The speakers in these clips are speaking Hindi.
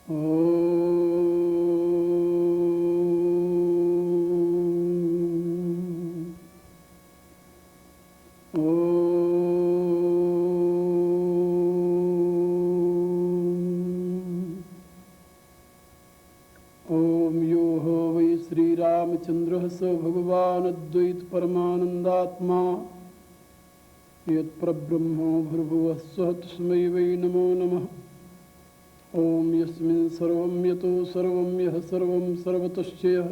ओम यो हो वै श्रीरामचंद्र स भगवान अद्वैत परमानंदात्मा यत्परब्रह्मो भूर्भुवः स्वः तस्मै वै नमो नमः। ओम यस्मिन् सर्वं यतो सर्वं यः सर्वं सर्वतश्च यः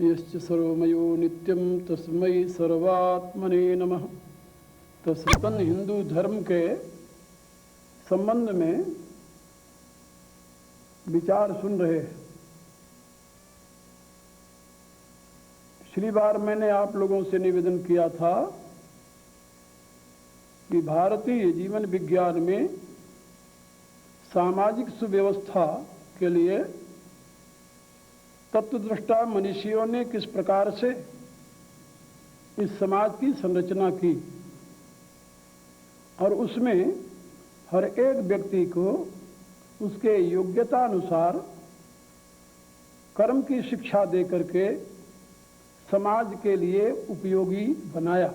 यश्च सर्वमयो नित्यं तस्मै सर्वात्मने नमः। तो सनातन हिंदू धर्म के संबंध में विचार सुन रहे हैं। पिछली बार मैंने आप लोगों से निवेदन किया था कि भारतीय जीवन विज्ञान में सामाजिक सुव्यवस्था के लिए तत्वदृष्टा मनीषियों ने किस प्रकार से इस समाज की संरचना की और उसमें हर एक व्यक्ति को उसके योग्यता अनुसार कर्म की शिक्षा दे करके समाज के लिए उपयोगी बनाया।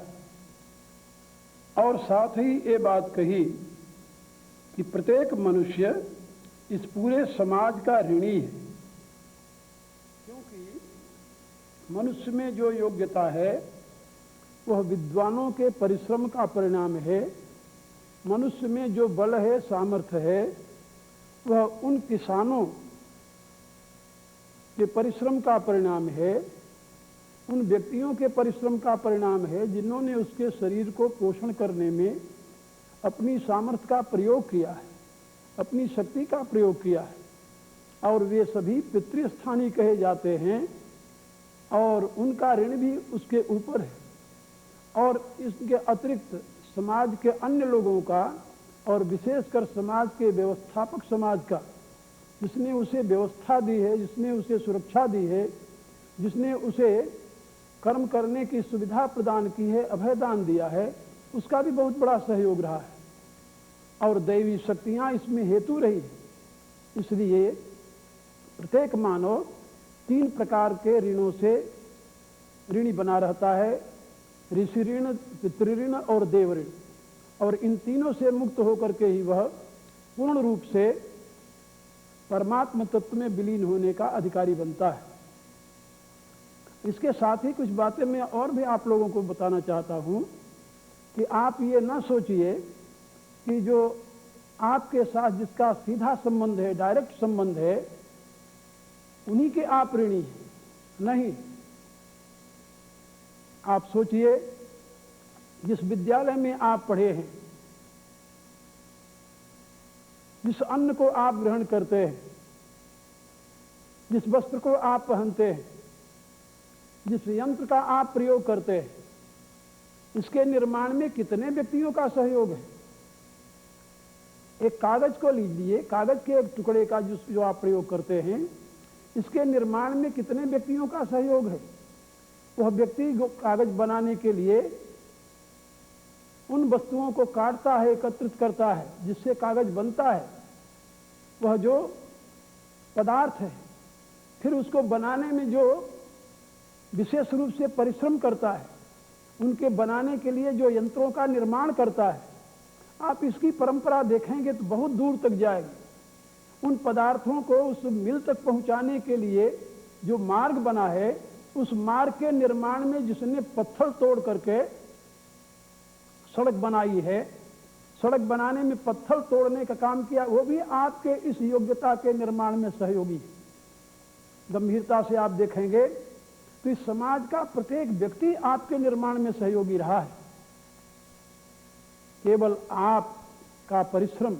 और साथ ही ये बात कही कि प्रत्येक मनुष्य इस पूरे समाज का ऋणी है, क्योंकि मनुष्य में जो योग्यता है वह विद्वानों के परिश्रम का परिणाम है। मनुष्य में जो बल है, सामर्थ्य है, वह उन किसानों के परिश्रम का परिणाम है, उन व्यक्तियों के परिश्रम का परिणाम है जिन्होंने उसके शरीर को पोषण करने में अपनी सामर्थ्य का प्रयोग किया है, अपनी शक्ति का प्रयोग किया है। और वे सभी पितृस्थानी कहे जाते हैं और उनका ऋण भी उसके ऊपर है। और इसके अतिरिक्त समाज के अन्य लोगों का और विशेषकर समाज के व्यवस्थापक समाज का, जिसने उसे व्यवस्था दी है, जिसने उसे सुरक्षा दी है, जिसने उसे कर्म करने की सुविधा प्रदान की है, अभयदान दिया है, उसका भी बहुत बड़ा सहयोग रहा है और दैवी शक्तियां इसमें हेतु रही है। इसलिए प्रत्येक मानव 3 प्रकार के ऋणों से ऋणी बना रहता है: ऋषि ऋण, पितृऋण और देव ऋण। और इन तीनों से मुक्त होकर के ही वह पूर्ण रूप से परमात्म तत्व में विलीन होने का अधिकारी बनता है। इसके साथ ही कुछ बातें मैं और भी आप लोगों को बताना चाहता हूं कि आप ये ना सोचिए कि जो आपके साथ जिसका सीधा संबंध है, डायरेक्ट संबंध है, उन्हीं के आप ऋणी हैं। नहीं, आप सोचिए जिस विद्यालय में आप पढ़े हैं, जिस अन्न को आप ग्रहण करते हैं, जिस वस्त्र को आप पहनते हैं, जिस यंत्र का आप प्रयोग करते हैं, इसके निर्माण में कितने व्यक्तियों का सहयोग है। एक कागज को लीजिए, कागज के एक टुकड़े का जो आप प्रयोग करते हैं, इसके निर्माण में कितने व्यक्तियों का सहयोग है। वह व्यक्ति कागज बनाने के लिए उन वस्तुओं को काटता है, एकत्रित करता है, जिससे कागज बनता है। वह जो पदार्थ है, फिर उसको बनाने में जो विशेष रूप से परिश्रम करता है, उनके बनाने के लिए जो यंत्रों का निर्माण करता है, आप इसकी परंपरा देखेंगे तो बहुत दूर तक जाएगी। उन पदार्थों को उस मिल तक पहुंचाने के लिए जो मार्ग बना है, उस मार्ग के निर्माण में जिसने पत्थर तोड़ करके सड़क बनाई है, सड़क बनाने में पत्थर तोड़ने का काम किया, वो भी आपके इस योग्यता के निर्माण में सहयोगी है। गंभीरता से आप देखेंगे तो इस समाज का प्रत्येक व्यक्ति आपके निर्माण में सहयोगी रहा है। केवल आपका परिश्रम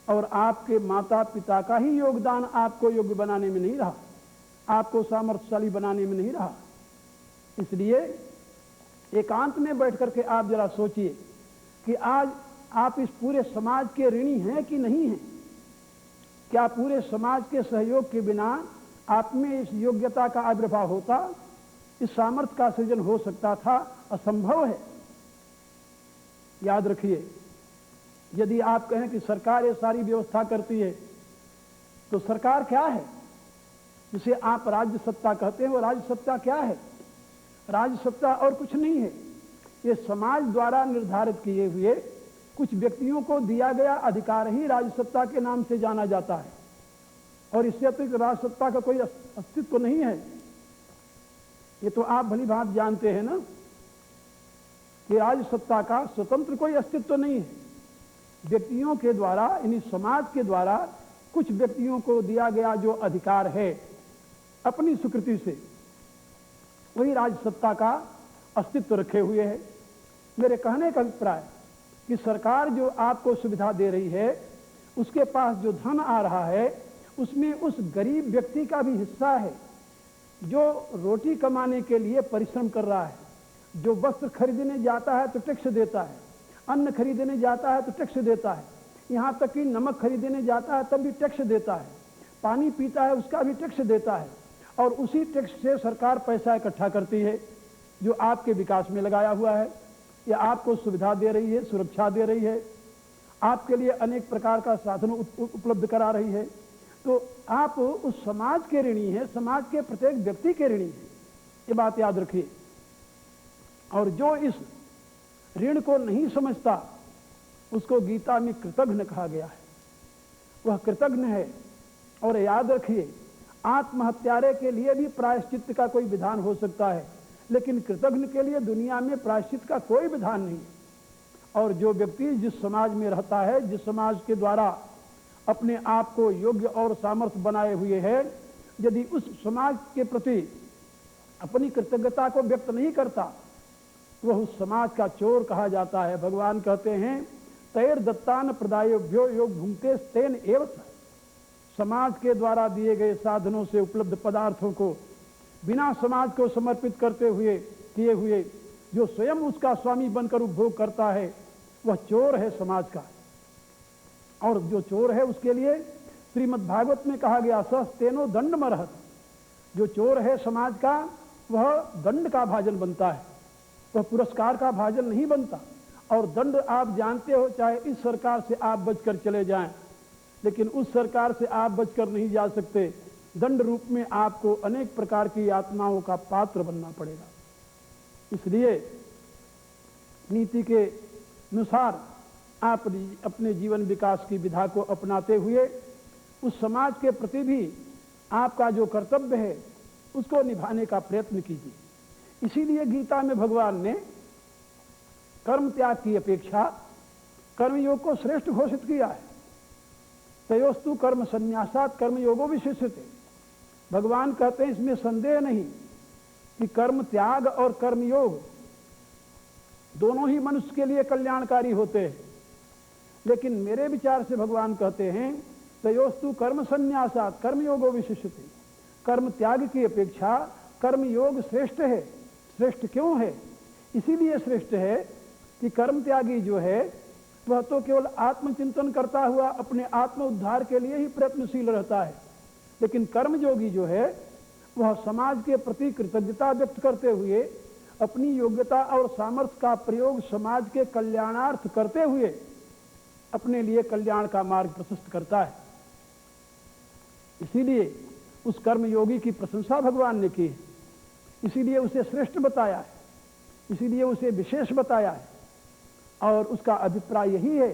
और आपके माता पिता का ही योगदान आपको योग्य बनाने में नहीं रहा, आपको सामर्थ्यशाली बनाने में नहीं रहा। इसलिए एकांत में बैठ करके आप जरा सोचिए कि आज आप इस पूरे समाज के ऋणी हैं कि नहीं हैं। क्या पूरे समाज के सहयोग के बिना आप में इस योग्यता का आविर्भाव होता, इस सामर्थ्य का सृजन हो सकता था? असंभव है। याद रखिए, यदि आप कहें कि सरकार ये सारी व्यवस्था करती है तो सरकार क्या है, जिसे आप राज्य सत्ता कहते हैं, वो राज्य सत्ता क्या है? राज्य सत्ता और कुछ नहीं है, ये समाज द्वारा निर्धारित किए हुए कुछ व्यक्तियों को दिया गया अधिकार ही राज्य सत्ता के नाम से जाना जाता है। और इससे अतिरिक्त राज्य सत्ता का कोई अस्तित्व नहीं है। ये तो आप भली भांत जानते हैं ना कि राज्य सत्ता का स्वतंत्र कोई अस्तित्व नहीं है। व्यक्तियों के द्वारा, यानी समाज के द्वारा कुछ व्यक्तियों को दिया गया जो अधिकार है अपनी स्वीकृति से, वही राज्य सत्ता का अस्तित्व रखे हुए है। मेरे कहने का अभिप्राय कि सरकार जो आपको सुविधा दे रही है, उसके पास जो धन आ रहा है उसमें उस गरीब व्यक्ति का भी हिस्सा है जो रोटी कमाने के लिए परिश्रम कर रहा है, जो वस्त्र खरीदने जाता है तो टैक्स देता है, अन्न खरीदने जाता है तो टैक्स देता है, यहाँ तक कि नमक खरीदने जाता है तब भी टैक्स देता है, पानी पीता है उसका भी टैक्स देता है। और उसी टैक्स से सरकार पैसा इकट्ठा करती है जो आपके विकास में लगाया हुआ है, या आपको सुविधा दे रही है, सुरक्षा दे रही है, आपके लिए अनेक प्रकार का साधन उपलब्ध करा रही है। तो आप उस समाज के ऋणी हैं, समाज के प्रत्येक व्यक्ति के ऋणी हैं, ये बात याद रखिए। और जो इस ऋण को नहीं समझता उसको गीता में कृतघ्न कहा गया है, वह कृतघ्न है। और याद रखिए, आत्महत्यारे के लिए भी प्रायश्चित का कोई विधान हो सकता है, लेकिन कृतघ्न के लिए दुनिया में प्रायश्चित का कोई विधान नहीं। और जो व्यक्ति जिस समाज में रहता है, जिस समाज के द्वारा अपने आप को योग्य और सामर्थ्य बनाए हुए है, यदि उस समाज के प्रति अपनी कृतज्ञता को व्यक्त नहीं करता, वह उस समाज का चोर कहा जाता है। भगवान कहते हैं, तैर दत्तान प्रदायोभ्यो योग भुंक्ते तेन एव। समाज के द्वारा दिए गए साधनों से उपलब्ध पदार्थों को बिना समाज को समर्पित करते हुए किए हुए जो स्वयं उसका स्वामी बनकर उपभोग करता है, वह चोर है समाज का। और जो चोर है उसके लिए श्रीमद् भागवत में कहा गया, सस्तेनो दंड मरहत। जो चोर है समाज का, वह दंड का भाजन बनता है, वह पुरस्कार का भाजन नहीं बनता। और दंड आप जानते हो, चाहे इस सरकार से आप बचकर चले जाएं, लेकिन उस सरकार से आप बचकर नहीं जा सकते। दंड रूप में आपको अनेक प्रकार की यातनाओं का पात्र बनना पड़ेगा। इसलिए नीति के अनुसार आप अपने जीवन विकास की विधा को अपनाते हुए उस समाज के प्रति भी आपका जो कर्तव्य है उसको निभाने का प्रयत्न कीजिए। इसीलिए गीता में भगवान ने कर्म त्याग की अपेक्षा कर्मयोग को श्रेष्ठ घोषित किया है। तयोस्तु कर्म संन्यासात कर्मयोगो विशिष्यते। भगवान कहते हैं, इसमें संदेह नहीं कि कर्म त्याग और कर्मयोग दोनों ही मनुष्य के लिए कल्याणकारी होते हैं, लेकिन मेरे विचार से भगवान कहते हैं, तयोस्तु कर्म संन्यासात कर्मयोगो विशिष्यते। कर्म त्याग की अपेक्षा कर्मयोग श्रेष्ठ है। श्रेष्ठ क्यों है? इसीलिए श्रेष्ठ है कि कर्म त्यागी जो है वह तो केवल आत्मचिंतन करता हुआ अपने आत्म उद्धार के लिए ही प्रयत्नशील रहता है, लेकिन कर्मयोगी जो है वह समाज के प्रति कृतज्ञता व्यक्त करते हुए अपनी योग्यता और सामर्थ्य का प्रयोग समाज के कल्याणार्थ करते हुए अपने लिए कल्याण का मार्ग प्रशस्त करता है। इसीलिए उस कर्मयोगी की प्रशंसा भगवान ने की है, इसीलिए उसे श्रेष्ठ बताया है, इसीलिए उसे विशेष बताया है। और उसका अभिप्राय यही है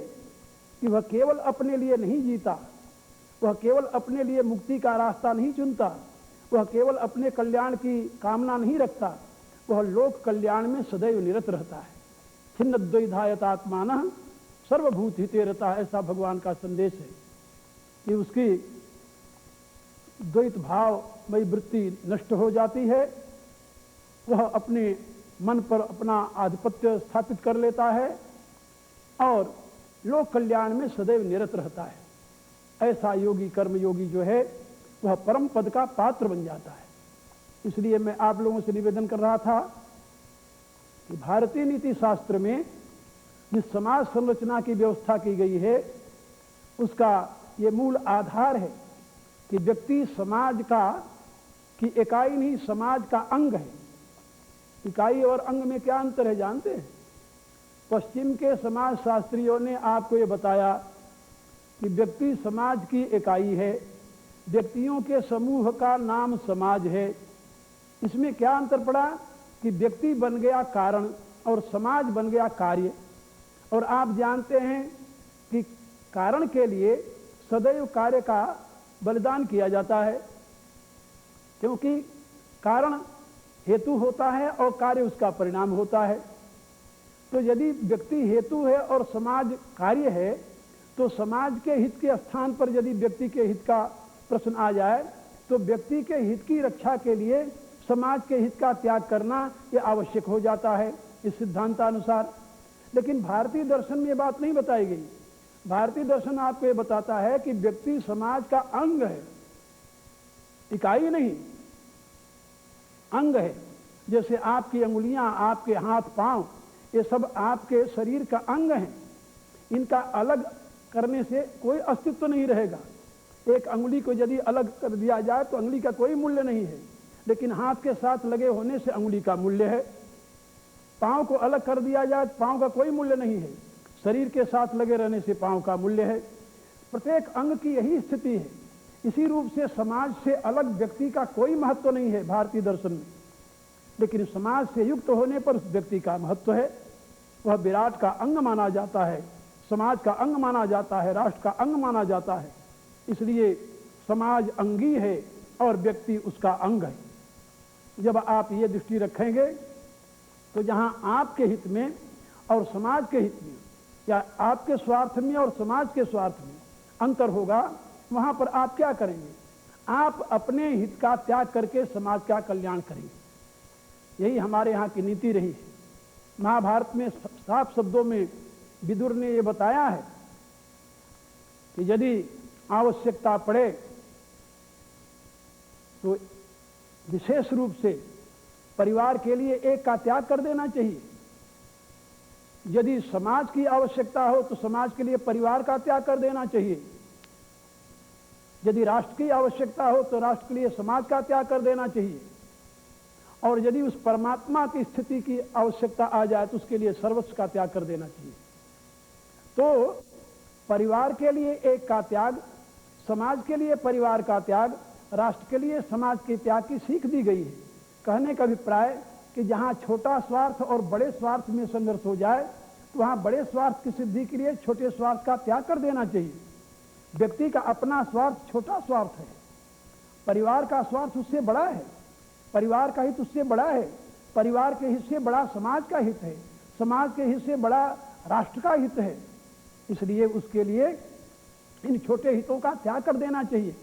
कि वह केवल अपने लिए नहीं जीता, वह केवल अपने लिए मुक्ति का रास्ता नहीं चुनता, वह केवल अपने कल्याण की कामना नहीं रखता, वह लोक कल्याण में सदैव निरत रहता है। छिन्न द्वैधायत आत्मान सर्वभूत हिते रहता है, ऐसा भगवान का संदेश है कि उसकी द्वैत भावमयी वृत्ति नष्ट हो जाती है, वह अपने मन पर अपना आधिपत्य स्थापित कर लेता है और लोक कल्याण में सदैव निरत रहता है। ऐसा योगी कर्मयोगी जो है वह परम पद का पात्र बन जाता है। इसलिए मैं आप लोगों से निवेदन कर रहा था कि भारतीय नीति शास्त्र में जिस समाज संरचना की व्यवस्था की गई है उसका ये मूल आधार है कि व्यक्ति समाज की इकाई नहीं, समाज का अंग है। इकाई और अंग में क्या अंतर है जानते हैं? पश्चिम के समाज शास्त्रियों ने आपको ये बताया कि व्यक्ति समाज की इकाई है, व्यक्तियों के समूह का नाम समाज है। इसमें क्या अंतर पड़ा कि व्यक्ति बन गया कारण और समाज बन गया कार्य। और आप जानते हैं कि कारण के लिए सदैव कार्य का बलिदान किया जाता है, क्योंकि कारण हेतु होता है और कार्य उसका परिणाम होता है। तो यदि व्यक्ति हेतु है और समाज कार्य है, तो समाज के हित के स्थान पर यदि व्यक्ति के हित का प्रश्न आ जाए तो व्यक्ति के हित की रक्षा के लिए समाज के हित का त्याग करना यह आवश्यक हो जाता है इस सिद्धांतानुसार। लेकिन भारतीय दर्शन में यह बात नहीं बताई गई। भारतीय दर्शन आपको यह बताता है कि व्यक्ति समाज का अंग है, इकाई नहीं, अंग है। जैसे आपकी अंगुलियां, आपके हाथ पांव, ये सब आपके शरीर का अंग हैं। इनका अलग करने से कोई अस्तित्व नहीं रहेगा। एक अंगुली को यदि अलग कर दिया जाए तो अंगुली का कोई मूल्य नहीं है, लेकिन हाथ के साथ लगे होने से अंगुली का मूल्य है। पांव को अलग कर दिया जाए तो पांव का कोई मूल्य नहीं है, शरीर के साथ लगे रहने से पांव का मूल्य है। प्रत्येक अंग की यही स्थिति है। इसी रूप से समाज से अलग व्यक्ति का कोई महत्व नहीं है भारतीय दर्शन में, लेकिन समाज से युक्त होने पर उस व्यक्ति का महत्व है। वह विराट का अंग माना जाता है, समाज का अंग माना जाता है, राष्ट्र का अंग माना जाता है। इसलिए समाज अंगी है और व्यक्ति उसका अंग है। जब आप ये दृष्टि रखेंगे तो जहां आपके हित में और समाज के हित में, या आपके स्वार्थ में और समाज के स्वार्थ में अंतर होगा, वहां पर आप क्या करेंगे? आप अपने हित का त्याग करके समाज का कल्याण करेंगे। यही हमारे यहाँ की नीति रही है। महाभारत में साफ शब्दों में विदुर ने यह बताया है कि यदि आवश्यकता पड़े तो विशेष रूप से परिवार के लिए एक का त्याग कर देना चाहिए। यदि समाज की आवश्यकता हो तो समाज के लिए परिवार का त्याग कर देना चाहिए। यदि राष्ट्र की आवश्यकता हो तो राष्ट्र के लिए समाज का त्याग कर देना चाहिए। और यदि उस परमात्मा की स्थिति की आवश्यकता आ जाए तो उसके लिए सर्वस्व का त्याग कर देना चाहिए। तो परिवार के लिए एक का त्याग, समाज के लिए परिवार का त्याग, राष्ट्र के लिए समाज के त्याग की सीख दी गई है। कहने का अभिप्राय कि जहां छोटा स्वार्थ और बड़े स्वार्थ में संघर्ष हो जाए तो वहां बड़े स्वार्थ की सिद्धि के लिए छोटे स्वार्थ का त्याग कर देना चाहिए। व्यक्ति का अपना स्वार्थ छोटा स्वार्थ है, परिवार का स्वार्थ उससे बड़ा है, परिवार का हित उससे बड़ा है, परिवार के हित से बड़ा समाज का हित है, समाज के हित से बड़ा राष्ट्र का हित है। इसलिए उसके लिए इन छोटे हितों का त्याग कर देना चाहिए।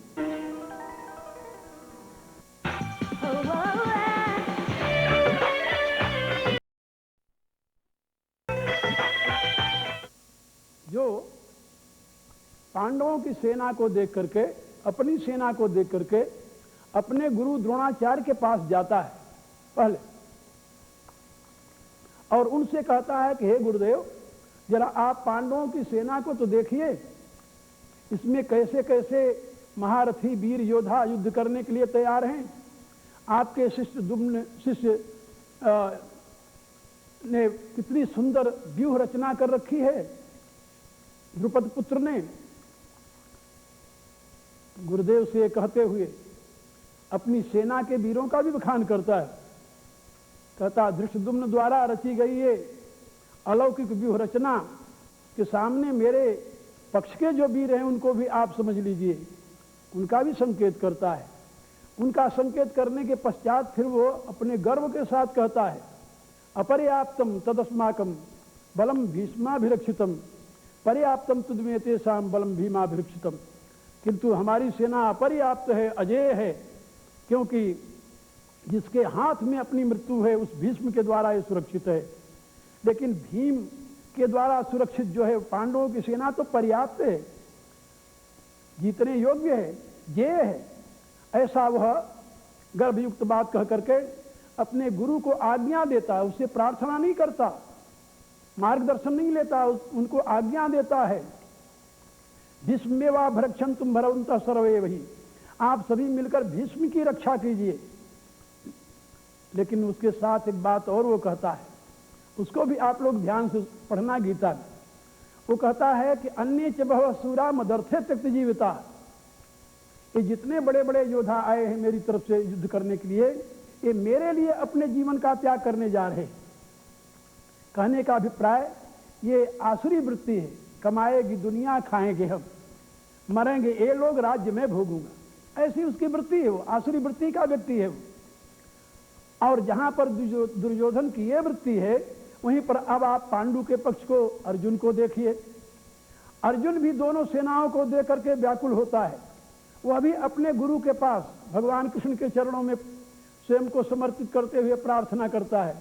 जो पांडवों की सेना को देख करके, अपनी सेना को देख करके अपने गुरु द्रोणाचार्य के पास जाता है पहले, और उनसे कहता है कि हे गुरुदेव, जरा आप पांडवों की सेना को तो देखिए, इसमें कैसे कैसे महारथी वीर योद्धा युद्ध करने के लिए तैयार हैं। आपके शिष्य ने कितनी सुंदर व्यूह रचना कर रखी है द्रुपद पुत्र ने। गुरुदेव से कहते हुए अपनी सेना के वीरों का भी बखान करता है। कहता, धृष्टद्युम्न द्वारा रची गई ये अलौकिक व्यूह रचना के सामने मेरे पक्ष के जो वीर हैं उनको भी आप समझ लीजिए। उनका भी संकेत करता है। उनका संकेत करने के पश्चात फिर वो अपने गर्व के साथ कहता है, अपर्याप्तम तदस्माकम बलम भीष्माभिरक्षितम पर्याप्तम तुदमे तेषाम बलम भीमाभिरक्षितम। किंतु हमारी सेना अपर्याप्त है, अजेय है, क्योंकि जिसके हाथ में अपनी मृत्यु है उस भीष्म के द्वारा ये सुरक्षित है। लेकिन भीम के द्वारा सुरक्षित जो है पांडवों की सेना तो पर्याप्त है, जीतने योग्य है, जेय है। ऐसा वह गर्भयुक्त बात कह करके अपने गुरु को आज्ञा देता है। उससे प्रार्थना नहीं करता, मार्गदर्शन नहीं लेता, उनको आज्ञा देता है। भीष्मेवा भरक्षन्तुम भरवन्तः सर्वे वही, आप सभी मिलकर भीष्म की रक्षा कीजिए। लेकिन उसके साथ एक बात और वो कहता है, उसको भी आप लोग ध्यान से पढ़ना गीता में। वो कहता है कि अन्य च बहवः शूरा मदर्थे त्यक्त जीविता, ये जितने बड़े बड़े योद्धा आए हैं मेरी तरफ से युद्ध करने के लिए, ये मेरे लिए अपने जीवन का त्याग करने जा रहे। कहने का अभिप्राय ये आसुरी वृत्ति है, कमाएगी दुनिया खाएंगे हम, मरेंगे ये लोग, राज्य में भोगूंगा, ऐसी उसकी वृत्ति है, वो आसुरी वृत्ति का व्यक्ति है वो। और जहां पर दुर्योधन की ये वृत्ति है, वहीं पर अब आप पांडु के पक्ष को अर्जुन को देखिए। अर्जुन भी दोनों सेनाओं को देख करके व्याकुल होता है। वह भी अपने गुरु के पास भगवान कृष्ण के चरणों में स्वयं को समर्पित करते हुए प्रार्थना करता है।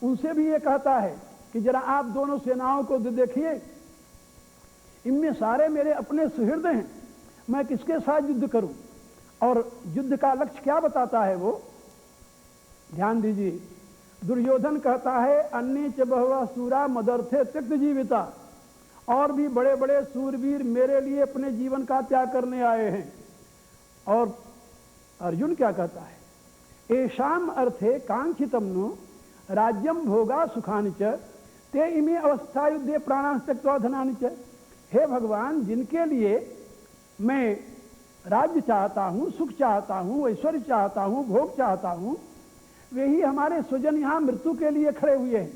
उनसे भी ये कहता है कि जरा आप दोनों सेनाओं को देखिए, इनमें सारे मेरे अपने सुहृद हैं, मैं किसके साथ युद्ध करूं? और युद्ध का लक्ष्य क्या बताता है वो, ध्यान दीजिए। दुर्योधन कहता है अन्य च बहवा सूरा मदर्थे त्यक्त जीविता, और भी बड़े बड़े सूरवीर मेरे लिए अपने जीवन का त्याग करने आए हैं। और अर्जुन क्या कहता है, एशाम अर्थे कांक्षितम नु राज्यम भोगा सुखानि च ते इमे अवस्था युद्धे प्राणान् त्यक्त्वा धनानि च। हे भगवान, जिनके लिए मैं राज्य चाहता हूँ, सुख चाहता हूँ, ऐश्वर्य चाहता हूँ, भोग चाहता हूँ, वे ही हमारे स्वजन यहाँ मृत्यु के लिए खड़े हुए हैं।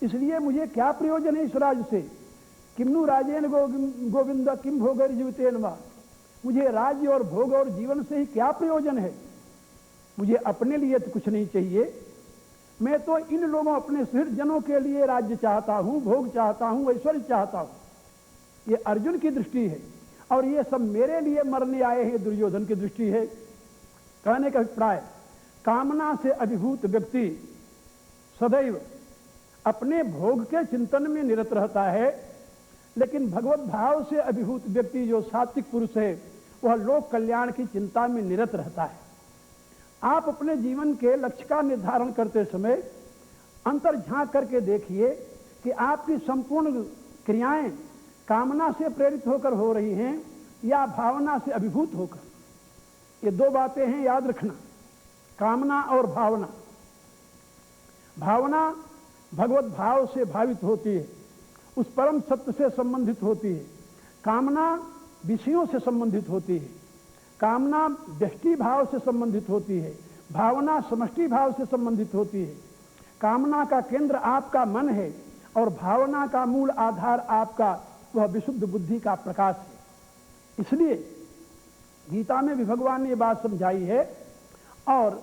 इसलिए मुझे क्या प्रयोजन है इस राज्य से? किम्नु राजेन गोविंद किम भोगर जीवितेन वा, मुझे राज्य और भोग और जीवन से ही क्या प्रयोजन है? मुझे अपने लिए तो कुछ नहीं चाहिए। मैं तो इन लोगों अपने सुहृदजनों के लिए राज्य चाहता हूँ, भोग चाहता हूँ, ऐश्वर्य चाहता हूँ। ये अर्जुन की दृष्टि है, और ये सब मेरे लिए मरने आए हैं, दुर्योधन की दृष्टि है। कहने का अभिप्राय, कामना से अभिभूत व्यक्ति सदैव अपने भोग के चिंतन में निरत रहता है, लेकिन भगवत भाव से अभिभूत व्यक्ति जो सात्विक पुरुष है, वह लोक कल्याण की चिंता में निरत रहता है। आप अपने जीवन के लक्ष्य का निर्धारण करते समय अंतर झांक करके देखिए कि आपकी संपूर्ण क्रियाएं कामना से प्रेरित होकर हो रही हैं या भावना से अभिभूत होकर। ये दो बातें हैं, याद रखना, कामना और भावना। भावना भगवत भाव से भावित होती है, उस परम सत्य से संबंधित होती है। कामना विषयों से संबंधित होती है। कामना व्यष्टि भाव से संबंधित होती है, भावना समष्टि भाव से संबंधित होती है। कामना का केंद्र आपका मन है और भावना का मूल आधार आपका वह विशुद्ध बुद्धि का प्रकाश है। इसलिए गीता में भी भगवान ने ये बात समझाई है, और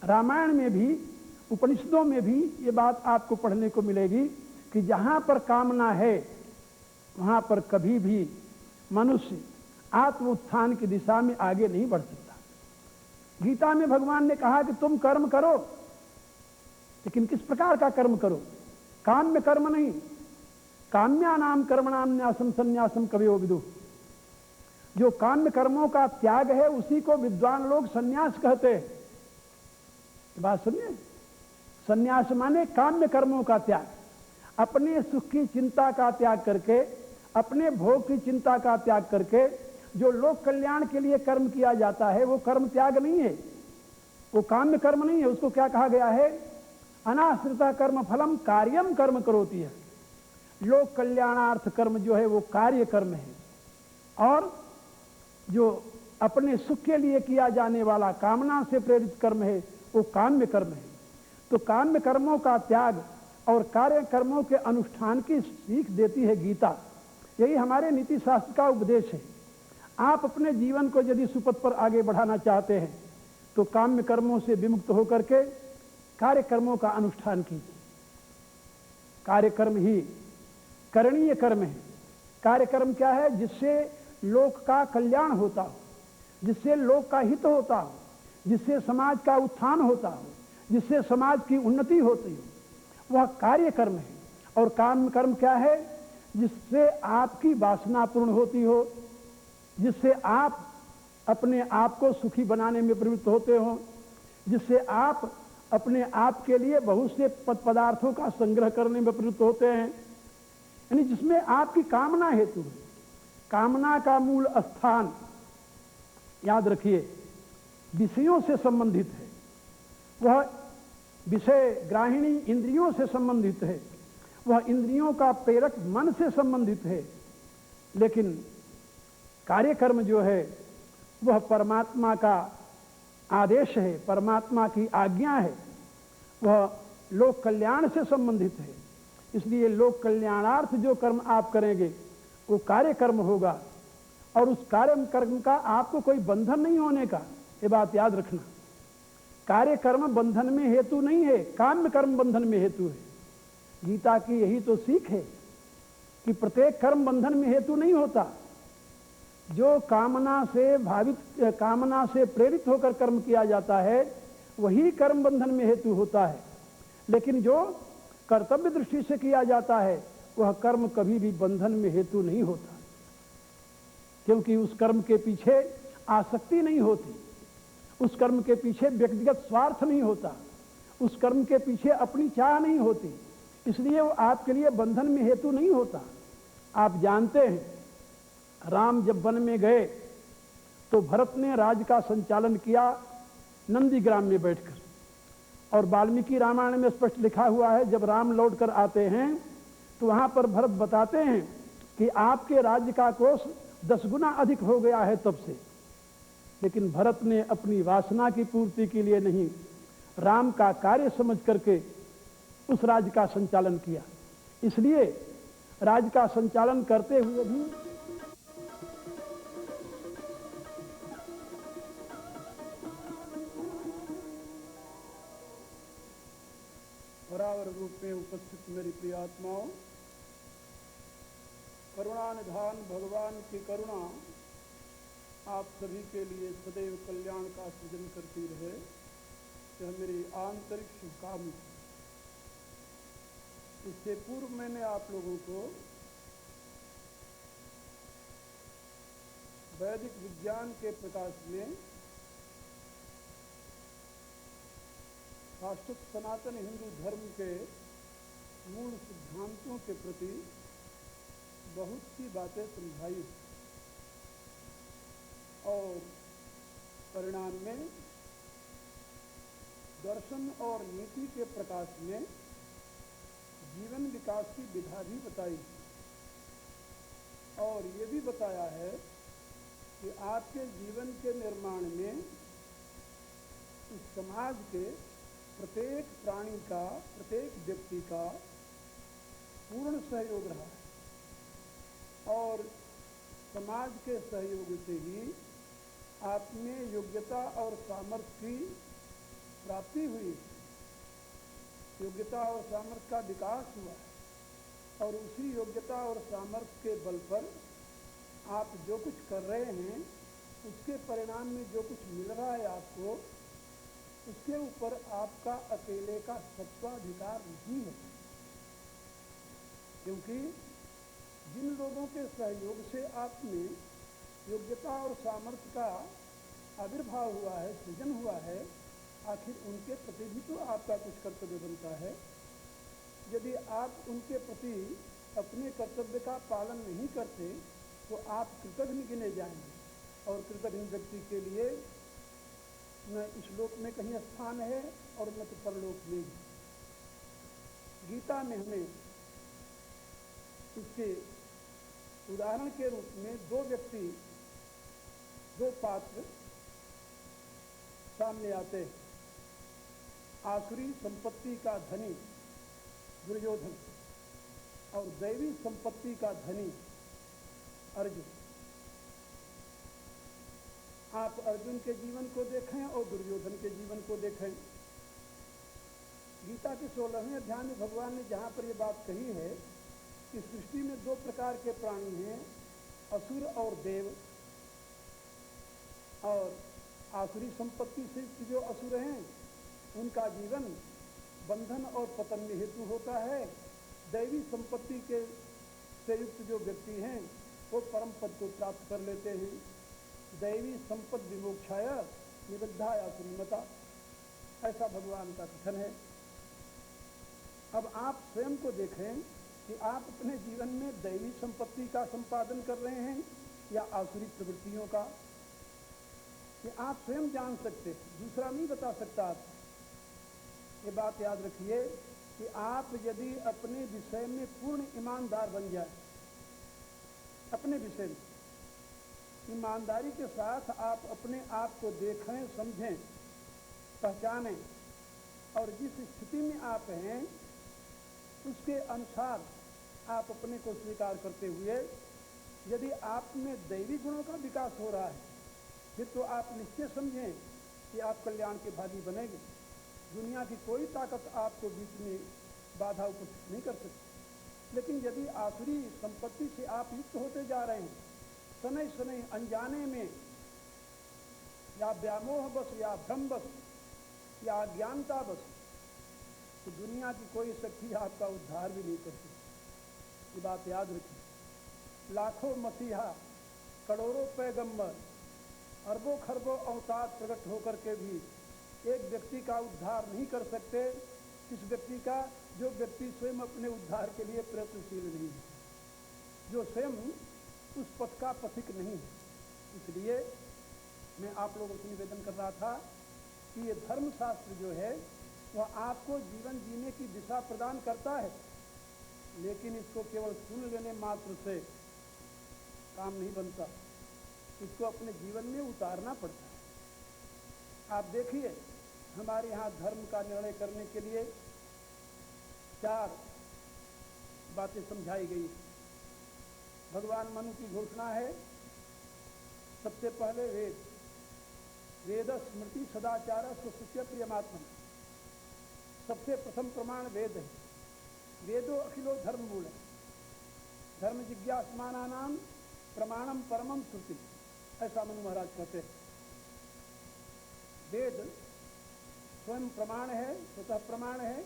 रामायण में भी, उपनिषदों में भी ये बात आपको पढ़ने को मिलेगी कि जहां पर कामना है वहां पर कभी भी मनुष्य आत्म उत्थान की दिशा में आगे नहीं बढ़ सकता। गीता में भगवान ने कहा कि तुम कर्म करो, लेकिन किस प्रकार का कर्म करो? काम्य कर्म नहीं, काम्यानाम कर्मणाम न्यासम संन्यासम कवयो विदुः। जो काम्य कर्मों का त्याग है उसी को विद्वान लोग संन्यास कहते हैं। बात सुनिए, संन्यास माने काम्य कर्मों का त्याग, अपने सुख की चिंता का त्याग करके, अपने भोग की चिंता का त्याग करके जो लोक कल्याण के लिए कर्म किया जाता है वो कर्म त्याग नहीं है, वो काम्य कर्म नहीं है। उसको क्या कहा गया है? अनाश्रिता कर्म फलम कार्यम कर्म करोति है। लोक कल्याणार्थ कर्म जो है वो कार्य कर्म है, और जो अपने सुख के लिए किया जाने वाला कामना से प्रेरित कर्म है वो काम्य कर्म है। तो काम्य कर्मों का त्याग और कार्य कर्मों के अनुष्ठान की सीख देती है गीता। यही हमारे नीति शास्त्र का उपदेश है। आप अपने जीवन को यदि सुपथ पर आगे बढ़ाना चाहते हैं तो काम्य कर्मों से विमुक्त होकर के कार्य कर्मों का अनुष्ठान कीजिए। कार्य कर्म ही करणीय कर्म है। कार्य कर्म क्या है? जिससे लोक का कल्याण होता हो, जिससे लोक का हित होता हो, जिससे समाज का उत्थान होता हो, जिससे समाज की उन्नति होती हो, वह कार्य कर्म है। और काम कर्म क्या है? जिससे आपकी वासना पूर्ण होती हो, जिससे आप अपने आप को सुखी बनाने में प्रवृत्त होते हो, जिससे आप अपने आप के लिए बहुत से पदार्थों का संग्रह करने में प्रवृत्त होते हैं, यानी जिसमें आपकी कामना हेतु है। कामना का मूल स्थान याद रखिए विषयों से संबंधित है, वह विषय ग्राहिणी इंद्रियों से संबंधित है, वह इंद्रियों का प्रेरक मन से संबंधित है। लेकिन कार्यकर्म जो है वह परमात्मा का आदेश है, परमात्मा की आज्ञा है, वह लोक कल्याण से संबंधित है। इसलिए लोक कल्याणार्थ जो कर्म आप करेंगे वो कार्य कर्म होगा, और उस कार्य कर्म का आपको कोई बंधन नहीं होने का, ये बात याद रखना। कार्य कर्म बंधन में हेतु नहीं है, काम्य कर्म बंधन में हेतु है। गीता की यही तो सीख है कि प्रत्येक कर्म बंधन में हेतु नहीं होता। जो कामना से भावित, कामना से प्रेरित होकर कर्म किया जाता है वही कर्म बंधन में हेतु होता है, लेकिन जो कर्तव्य दृष्टि से किया जाता है वह कर्म कभी भी बंधन में हेतु नहीं होता, क्योंकि उस कर्म के पीछे आसक्ति नहीं होती, उस कर्म के पीछे व्यक्तिगत स्वार्थ नहीं होता, उस कर्म के पीछे अपनी चाह नहीं होती, इसलिए वो आपके लिए बंधन में हेतु नहीं होता। आप जानते हैं, राम जब वन में गए तो भरत ने राज्य का संचालन किया नंदीग्राम में बैठकर, और वाल्मीकि रामायण में स्पष्ट लिखा हुआ है, जब राम लौटकर आते हैं तो वहां पर भरत बताते हैं कि आपके राज्य का कोष 10 गुना अधिक हो गया है तब से। लेकिन भरत ने अपनी वासना की पूर्ति के लिए नहीं, राम का कार्य समझ करके उस राज्य का संचालन किया। इसलिए राज्य का संचालन करते हुए भी बराबर रूप में उपस्थित मेरी प्रिय आत्माओं, करुणानिधान भगवान की करुणा आप सभी के लिए सदैव कल्याण का सृजन करती रहे, यह मेरी आंतरिक शुभकामना। इससे पूर्व मैंने आप लोगों को वैदिक विज्ञान के प्रकाश में शाश्वत सनातन हिंदू धर्म के मूल सिद्धांतों के प्रति बहुत सी बातें समझाई, और परिणाम में दर्शन और नीति के प्रकाश में जीवन विकास की विधा भी बताई, और ये भी बताया है कि आपके जीवन के निर्माण में इस समाज के प्रत्येक प्राणी का, प्रत्येक व्यक्ति का पूर्ण सहयोग रहा है, और समाज के सहयोग से ही आप में योग्यता और सामर्थ्य की प्राप्ति हुई, योग्यता और सामर्थ्य का विकास हुआ है, और उसी योग्यता और सामर्थ्य के बल पर आप जो कुछ कर रहे हैं उसके परिणाम में जो कुछ मिल रहा है आपको, उसके ऊपर आपका अकेले का सत्वाधिकार नहीं है। क्योंकि जिन लोगों के सहयोग से आप में योग्यता और सामर्थ्य का आविर्भाव हुआ है, सृजन हुआ है, आखिर उनके प्रति भी तो आपका कुछ कर्तव्य बनता है। यदि आप उनके प्रति अपने कर्तव्य का पालन नहीं करते तो आप कृतघ्न गिने जाएंगे, और कृतघ्न व्यक्ति के लिए न इस लोक में कहीं स्थान है और न तो परलोक में। गीता में हमें इसके उदाहरण के रूप में दो व्यक्ति, दो पात्र सामने आते हैं। आसुरी संपत्ति का धनी दुर्योधन और दैवी संपत्ति का धनी अर्जुन। आप अर्जुन के जीवन को देखें और दुर्योधन के जीवन को देखें। गीता के 16वें अध्याय में भगवान ने जहाँ पर ये बात कही है कि सृष्टि में दो प्रकार के प्राणी हैं, असुर और देव। और आसुरी संपत्ति से जो असुर हैं उनका जीवन बंधन और पतन में हेतु होता है। दैवी संपत्ति के से युक्त जो व्यक्ति हैं वो परम पद को प्राप्त कर लेते हैं। दैवी संपद विमोक्षाय निबद्धाया सुनिमता, ऐसा भगवान का कथन है। अब आप स्वयं को देखें कि आप अपने जीवन में दैवी संपत्ति का संपादन कर रहे हैं या आसुरी प्रवृत्तियों का, ये आप स्वयं जान सकते, दूसरा नहीं बता सकता। आप ये बात याद रखिए कि आप यदि अपने विषय में पूर्ण ईमानदार बन जाए, अपने विषय में ईमानदारी के साथ आप अपने आप को देखें, समझें, पहचानें और जिस स्थिति में आप हैं उसके अनुसार आप अपने को स्वीकार करते हुए यदि आप में दैवी गुणों का विकास हो रहा है फिर तो आप निश्चय समझें कि आप कल्याण के भागी बनेंगे। दुनिया की कोई ताकत आपको बीच में बाधा उपस्थित नहीं कर सकती। लेकिन यदि आसुरी संपत्ति से आप युक्त होते जा रहे हैं शनै शनै अनजाने में या व्यामोह बस या भ्रम बस या अज्ञानता बस, तो दुनिया की कोई शक्ति आपका उद्धार भी नहीं कर सकती। ये बात याद रखिए। लाखों मसीहा, करोड़ों पैगंबर, अरबों खरबों अवतार प्रकट होकर के भी एक व्यक्ति का उद्धार नहीं कर सकते। इस व्यक्ति का जो व्यक्ति स्वयं अपने उद्धार के लिए प्रयत्नशील नहीं है, जो स्वयं उस पथ का पथिक नहीं है। इसलिए मैं आप लोगों से निवेदन कर रहा था कि ये धर्मशास्त्र जो है वह आपको जीवन जीने की दिशा प्रदान करता है, लेकिन इसको केवल सुन लेने मात्र से काम नहीं बनता, इसको अपने जीवन में उतारना पड़ता है। आप देखिए हमारे यहाँ धर्म का निर्णय करने के लिए 4 बातें समझाई गई। भगवान मनु की घोषणा है, सबसे पहले वेद स्मृति सदाचार स्वस्य प्रियमात्मन। सबसे प्रथम प्रमाण वेद है। वेदो अखिलो धर्म मूल है। धर्म जिज्ञासमानानाम प्रमाणम परमम श्रुति, ऐसा मनु महाराज कहते हैं। वेद स्वयं प्रमाण है, स्वतः प्रमाण है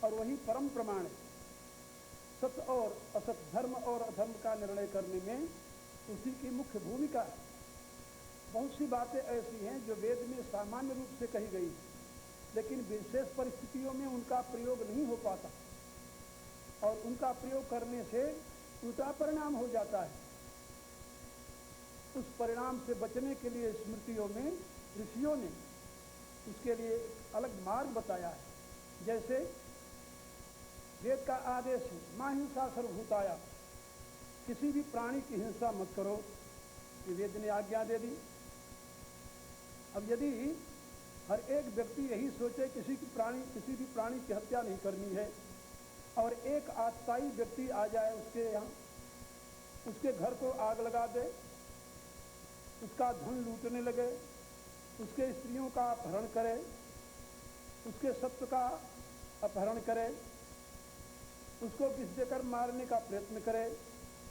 और वही परम प्रमाण है। सत्य और असत, धर्म और अधर्म का निर्णय करने में उसी की मुख्य भूमिका है। बहुत सी बातें ऐसी हैं जो वेद में सामान्य रूप से कही गई, लेकिन विशेष परिस्थितियों में उनका प्रयोग नहीं हो पाता और उनका प्रयोग करने से उल्टा परिणाम हो जाता है। उस परिणाम से बचने के लिए स्मृतियों में ऋषियों ने उसके लिए एक अलग मार्ग बताया है। जैसे वेद का आदेश है, मां हिंसा सर्वभूताया, किसी भी प्राणी की हिंसा मत करो, ये वेद ने आज्ञा दे दी। अब यदि हर एक व्यक्ति यही सोचे किसी भी प्राणी की हत्या नहीं करनी है और एक आतताई व्यक्ति आ जाए उसके यहाँ, उसके घर को आग लगा दे, उसका धन लूटने लगे, उसके स्त्रियों का अपहरण करे, उसके सत्व का अपहरण करे, उसको विष देकर मारने का प्रयत्न करे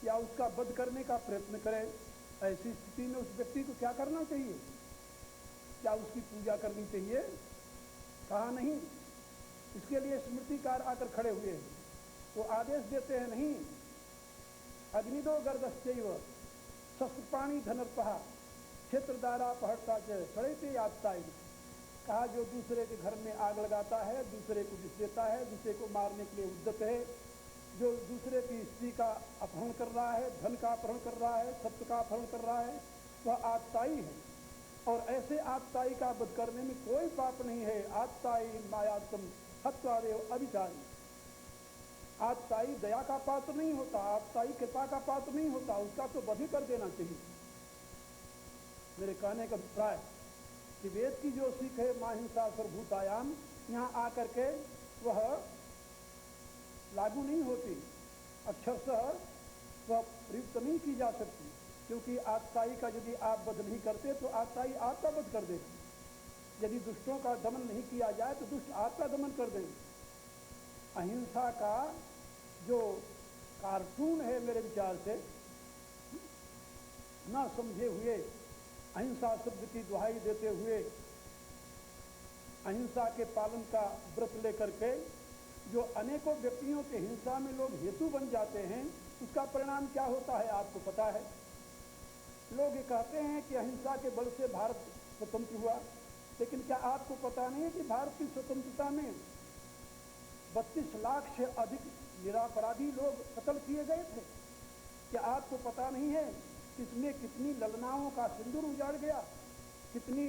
या उसका वध करने का प्रयत्न करे, ऐसी स्थिति में उस व्यक्ति को क्या करना चाहिए? क्या उसकी पूजा करनी चाहिए? कहा नहीं। इसके लिए स्मृतिकार आकर खड़े हुए हैं, वो आदेश देते हैं, नहीं, अग्निदो गर्दश्चैव शस्त्रपाणी धनर्पहा क्षेत्रदारा पहड़ता च सड़ेते यात्ताई। कहा जो दूसरे के घर में आग लगाता है, दूसरे को विष देता है, दूसरे को मारने के लिए उद्यत है, जो दूसरे की स्त्री का अपहरण कर रहा है, धन का अपहरण कर रहा है, सत्य का अपहरण कर रहा है, वह आतताई है। और ऐसे आतताई का वध करने में कोई पाप नहीं है। आतताई मायात्म हत्वादेव अभिचारी। आतताई दया का पात्र नहीं होता, आतताई कृपा का पात्र नहीं होता, उसका तो वध ही कर देना चाहिए। मेरे कहने का अभिप्राय कि वेद की जो सीख है मां हिंसा सर्वभूतायाम, यहाँ आकर के वह लागू नहीं होती, अक्षरशः वह प्रयुक्त नहीं की जा सकती, क्योंकि आतताई का यदि आप वध नहीं करते तो आतताई आपका वध कर देगा। यदि दुष्टों का दमन नहीं किया जाए तो दुष्ट आपका दमन कर देंगे। अहिंसा का जो कार्टून है मेरे विचार से, न समझे हुए अहिंसा शब्द की दुहाई देते हुए अहिंसा के पालन का व्रत लेकर के जो अनेकों व्यक्तियों के हिंसा में लोग हेतु बन जाते हैं, उसका परिणाम क्या होता है आपको पता है। लोग ये कहते हैं कि अहिंसा के बल से भारत स्वतंत्र हुआ, लेकिन क्या आपको पता नहीं है कि भारत की स्वतंत्रता में 32 लाख से अधिक निरपराधी लोग कत्ल किए गए थे? क्या आपको पता नहीं है इसमें कितनी ललनाओं का सिंदूर उजाड़ गया, कितनी